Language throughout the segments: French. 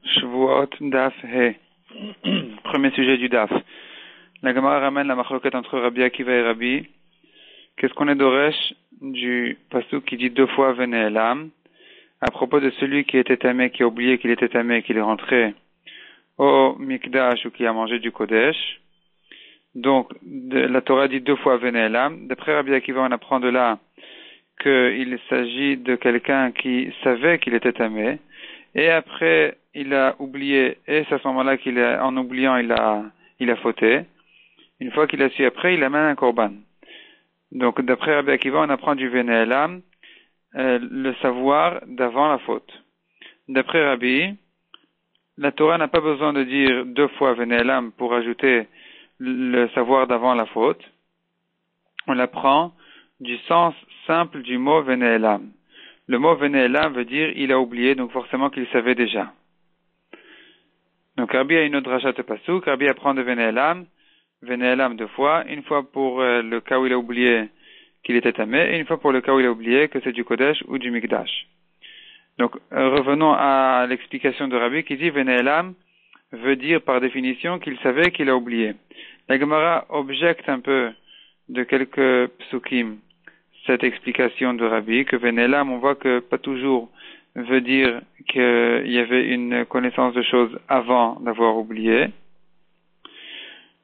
Shavuot Daf He. Premier sujet du Daf. La Gemara ramène la machloket entre Rabbi Akiva et Rabbi. Qu'est-ce qu'on est d'Oresh du pasuk qui dit deux fois Vene'elam à propos de celui qui était tamé, qui a oublié qu'il était tamé, qu'il est rentré au Mikdash ou qui a mangé du Kodesh. Donc, la Torah dit deux fois Vene'elam. D'après Rabbi Akiva, on apprend de là qu'il s'agit de quelqu'un qui savait qu'il était tamé. Et après, il a oublié, et c'est à ce moment-là en oubliant, il a fauté. Une fois qu'il a su après, il amène un korban. Donc, d'après Rabbi Akiva, on apprend du Vene'elam, le savoir d'avant la faute. D'après Rabbi, la Torah n'a pas besoin de dire deux fois Vene'elam pour ajouter le savoir d'avant la faute. On l'apprend du sens simple du mot Vene'elam. Le mot Vene'elam veut dire il a oublié, donc forcément qu'il savait déjà. Donc Rabbi a une autre rachat de pasuk. Rabbi apprend de Vene'elam deux fois, une fois pour le cas où il a oublié qu'il était tamé, et une fois pour le cas où il a oublié que c'est du Kodesh ou du Mikdash. Donc revenons à l'explication de Rabbi qui dit Vene'elam veut dire par définition qu'il savait qu'il a oublié. La Gemara objecte un peu de quelques psukim cette explication de Rabbi, que Vene'elam, on voit que pas toujours veut dire qu'il y avait une connaissance de choses avant d'avoir oublié.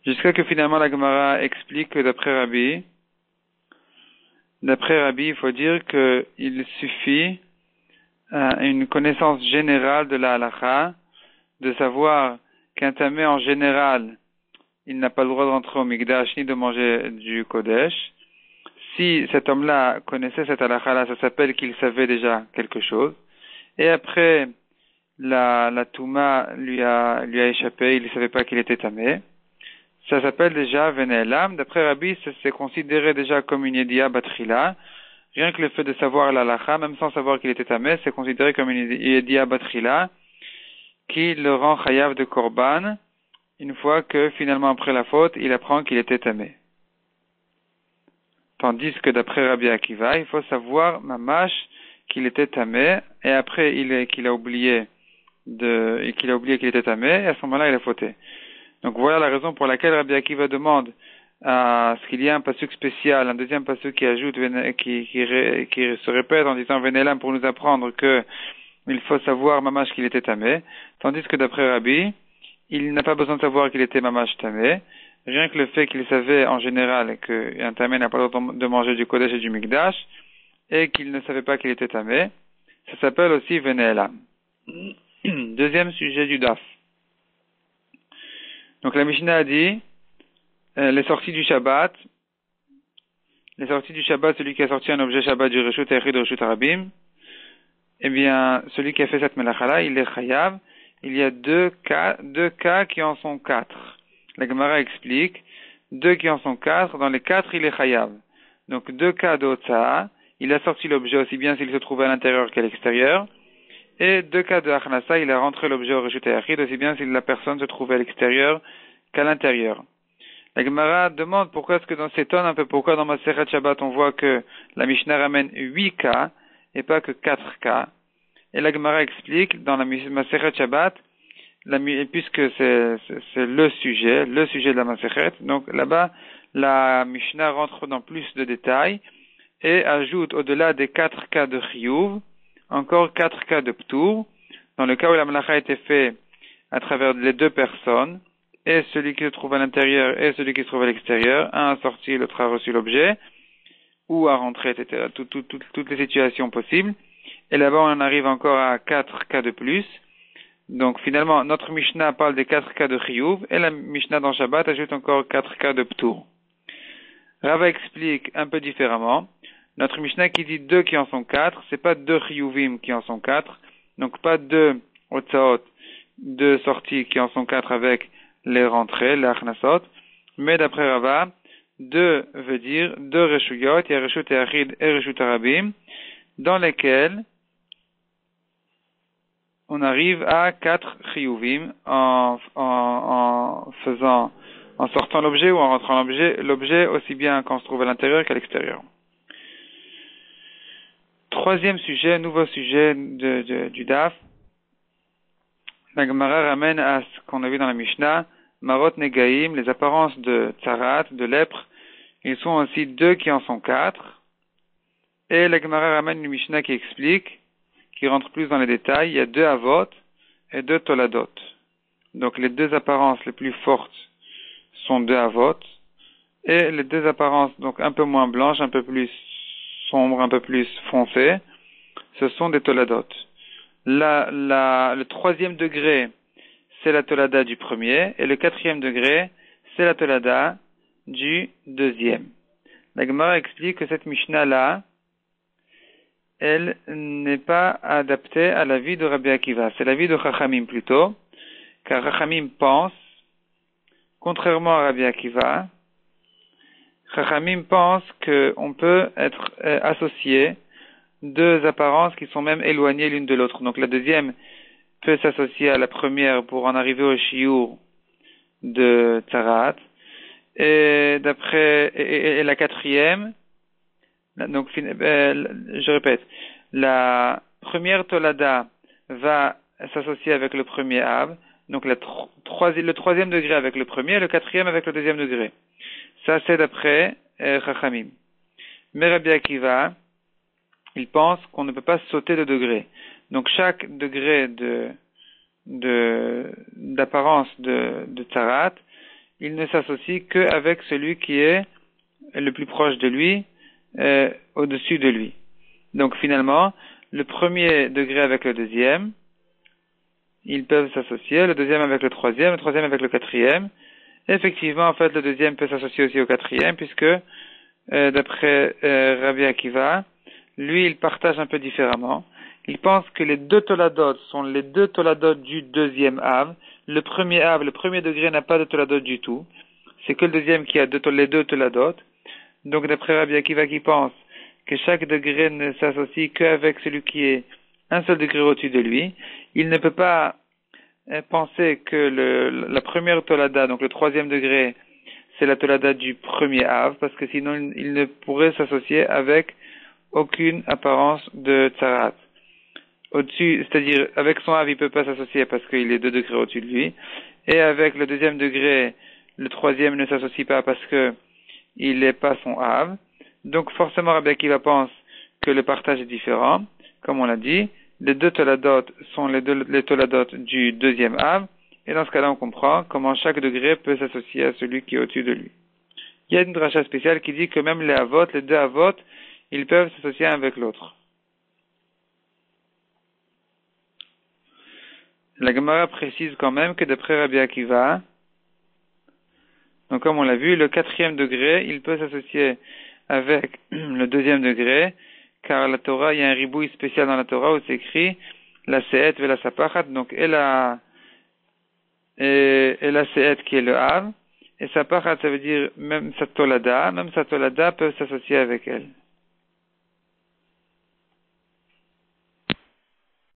Jusqu'à que finalement la Gemara explique que d'après Rabbi, il faut dire qu'il suffit une connaissance générale de la halakha, de savoir qu'un tamé en général, il n'a pas le droit de rentrer au Mikdash ni de manger du Kodesh. Si cet homme-là connaissait cette halakha-là, ça s'appelle qu'il savait déjà quelque chose. Et après, la Touma lui a échappé, il ne savait pas qu'il était tamé. Ça s'appelle déjà Vene'elam. D'après Rabbi, c'est considéré déjà comme une Yediya Batrila. Rien que le fait de savoir la halakha, même sans savoir qu'il était tamé, c'est considéré comme une Yediya Batrila qui le rend chayav de korban une fois que finalement après la faute, il apprend qu'il était tamé. Tandis que d'après Rabbi Akiva, il faut savoir mamash qu'il était tamé, et après qu'il a oublié qu'il était tamé, et à ce moment-là il a fauté. Donc voilà la raison pour laquelle Rabbi Akiva demande à ce qu'il y ait un pasuk spécial, un deuxième pasuk qui ajoute, qui se répète en disant Vene'elam pour nous apprendre que il faut savoir mamash qu'il était tamé, tandis que d'après Rabbi, il n'a pas besoin de savoir qu'il était mamash tamé. Rien que le fait qu'il savait en général qu'un tamé n'a pas le droit de manger du Kodesh et du Mikdash, et qu'il ne savait pas qu'il était tamé, ça s'appelle aussi Vene'elam. Deuxième sujet du Daf. Donc la Mishnah a dit, les sorties du Shabbat, celui qui a sorti un objet Shabbat du Reshut Echid du Reshut Harabim, eh bien, celui qui a fait cette melachala, il est chayav. Il y a deux cas qui en sont quatre. La Gemara explique, deux qui en sont quatre, dans les quatre, il est chayav. Donc, deux cas d'otsa, il a sorti l'objet aussi bien s'il se trouvait à l'intérieur qu'à l'extérieur, et deux cas de achnasa, il a rentré l'objet au reshut hayachid aussi bien si la personne se trouvait à l'extérieur qu'à l'intérieur. La Gemara demande pourquoi est-ce que s'étonne un peu pourquoi dans Masechet Shabbat on voit que la Mishnah ramène 8 cas et pas que 4 cas. Et la Gemara explique dans la Masechet Shabbat, puisque c'est le sujet de la Masechet, donc là-bas la Mishnah rentre dans plus de détails et ajoute au-delà des 4 cas de Chiyuv, encore 4 cas de Ptour, dans le cas où la Malacha a été faite à travers les deux personnes, et celui qui se trouve à l'intérieur et celui qui se trouve à l'extérieur, un a sorti, l'autre a reçu l'objet, ou a rentré, etc. Toutes les situations possibles. Et là-bas, on en arrive encore à 4 cas de plus. Donc finalement, notre Mishnah parle des 4 cas de Chiyuv, et la Mishnah dans Shabbat ajoute encore 4 cas de Ptour. Rava explique un peu différemment. Notre Mishnah qui dit 2 qui en sont 4, c'est pas 2 Chiyuvim qui en sont 4, donc pas 2 Otsaot, 2 sorties qui en sont 4 avec les rentrées, les achnasot, mais d'après Rava, 2 veut dire 2 Reshuyot, il y a Reshut Hayachid et Reshut Harabim, dans lesquels on arrive à 4 Chiyuvim en sortant l'objet ou en rentrant l'objet aussi bien quand on se trouve à l'intérieur qu'à l'extérieur. Troisième sujet, nouveau sujet du DAF. La Gemara ramène à ce qu'on a vu dans la Mishnah, Marot Negaim, les apparences de Tzarat, de lèpre, ils sont aussi 2 qui en sont 4. Et la Gemara ramène une Mishnah qui explique, qui rentre plus dans les détails, il y a 2 Avot et 2 Toladot. Donc les 2 apparences les plus fortes sont 2 Avot, et les 2 apparences donc un peu moins blanches, un peu plus sombres, un peu plus foncées, ce sont des Toladot. Le 3e degré, c'est la Tolada du premier, et le 4e degré, c'est la Tolada du 2e. La Gemara explique que cette Mishnah-là, elle n'est pas adaptée à la vie de Rabbi Akiva. C'est la vie de Chachamim plutôt, car Chachamim pense, contrairement à Rabbi Akiva, Chachamim pense qu'on peut être associé 2 apparences qui sont même éloignées l'une de l'autre. Donc la deuxième peut s'associer à la première pour en arriver au shiur de Tzarat, et la 4e, donc je répète, la première Tolada va s'associer avec le premier Av, donc le 3e degré avec le premier, le 4e avec le 2e degré. Ça c'est d'après Chachamim. Mais Rabbi Akiva, il pense qu'on ne peut pas sauter de degré. Donc chaque degré d'apparence de Tzarat, il ne s'associe qu'avec celui qui est le plus proche de lui, au-dessus de lui. Donc finalement, le premier degré avec le deuxième, ils peuvent s'associer, le deuxième avec le troisième avec le 4e. Effectivement, en fait, le deuxième peut s'associer aussi au 4e, puisque d'après Rabbi Akiva, lui, il partage un peu différemment. Il pense que les 2 Toladot sont les 2 Toladot du 2e Av. Le premier Av, le premier degré n'a pas de Toladot du tout. C'est que le deuxième qui a les 2 Toladot. Donc d'après Rabbi Akiva qui pense que chaque degré ne s'associe qu'avec celui qui est un seul degré au-dessus de lui, il ne peut pas penser que la première Tolada, donc le 3e degré, c'est la Tolada du premier Av, parce que sinon il ne pourrait s'associer avec aucune apparence de Tzarat. Au-dessus, c'est-à-dire avec son Av, il peut pas s'associer parce qu'il est 2 degrés au-dessus de lui, et avec le 2e degré, le 3e ne s'associe pas parce que il n'est pas son Av. Donc forcément Rabbi Akiva pense que le partage est différent, comme on l'a dit. Les 2 Toladot sont les Toladot du 2e Av, et dans ce cas-là on comprend comment chaque degré peut s'associer à celui qui est au-dessus de lui. Il y a une dracha spéciale qui dit que même les Avot, les 2 Avot, ils peuvent s'associer un avec l'autre. La Gemara précise quand même que d'après Rabbi Akiva, donc comme on l'a vu, le 4e degré, il peut s'associer avec le 2e degré, car la Torah, il y a un ribouille spécial dans la Torah où c'est écrit la se'et ve la sapachat, donc et la se'et qui est le Av, et sapachat ça veut dire même sa tolada peuvent s'associer avec elle.